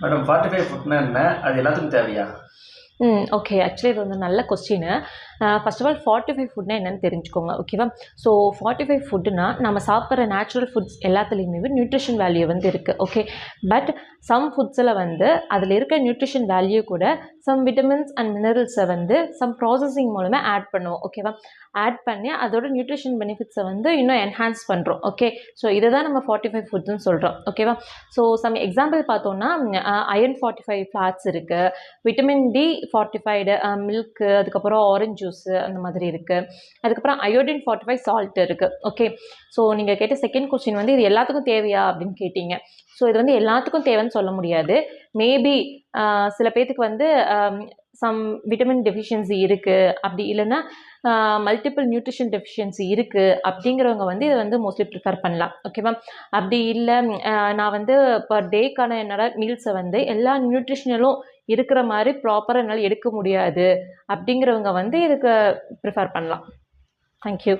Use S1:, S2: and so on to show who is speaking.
S1: Madam 45 ஃபுட்னா என்ன? அது எல்லாத்துக்கும் தேவையா?
S2: ஓகே. ஆக்சுவலி இது வந்து நல்ல கொஸ்டினு. ஃபர்ஸ்ட் ஆஃப் ஆல் 45 ஃபுட்னா என்னன்னு தெரிஞ்சுக்கோங்க. ஓகேவா? ஸோ 45 ஃபுட்டுனா நம்ம சாப்பிட்ற நேச்சுரல் ஃபுட்ஸ் எல்லாத்துலேயுமே நியூட்ரிஷன் வேல்யூ வந்து இருக்குது. ஓகே. பட் சம் ஃபுட்ஸில் வந்து அதில் இருக்க நியூட்ரிஷன் வேல்யூ கூட சம் விட்டமின்ஸ் அண்ட் மினரல்ஸை வந்து சம் ப்ராசஸிங் மூலமாக ஆட் பண்ணுவோம். ஓகேவா? ஆட் பண்ணி அதோட நியூட்ரிஷன் பெனிஃபிட்ஸை வந்து இன்னும் என்ஹான்ஸ் பண்ணுறோம். ஓகே. ஸோ இதை தான் நம்ம 45 ஃபுட்ஸ்ன்னு சொல்கிறோம். ஓகேவா? ஸோ சம் எக்ஸாம்பிள் பார்த்தோன்னா அயர்ன் 45 ஃப்ளாட்ஸ் இருக்குது, விட்டமின் டி 45 மில்க்கு, அதுக்கப்புறம் ஆரஞ்ச் ஜூஸு அந்த மாதிரி இருக்குது. அதுக்கப்புறம் அயோடின் 45 சால்ட் இருக்குது. ஓகே. ஸோ நீங்கள் கேட்ட செகண்ட் கொஸ்டின் வந்து இது எல்லாத்துக்கும் தேவையா அப்படின்னு கேட்டீங்க. ஸோ இது வந்து எல்லாத்துக்கும் தேவைன்னு சொல்ல முடியாது. மேபி சில பேத்துக்கு வந்து சம் விட்டமின் டெஃபிஷியன்சி இருக்குது, அப்படி இல்லைன்னா மல்டிபிள் நியூட்ரிஷன் டெஃபிஷியன்சி இருக்குது அப்படிங்கிறவங்க வந்து இதை வந்து மோஸ்ட்லி ப்ரிஃபர் பண்ணலாம். ஓகேவா? அப்படி இல்லை நான் வந்து பர் டேக்கான என்னோட மீல்ஸை வந்து எல்லா நியூட்ரிஷனலும் இருக்கிற மாதிரி ப்ராப்பராக என்னால் எடுக்க முடியாது அப்படிங்கிறவங்க வந்து இதுக்கு ப்ரிஃபர் பண்ணலாம். தேங்க்யூ.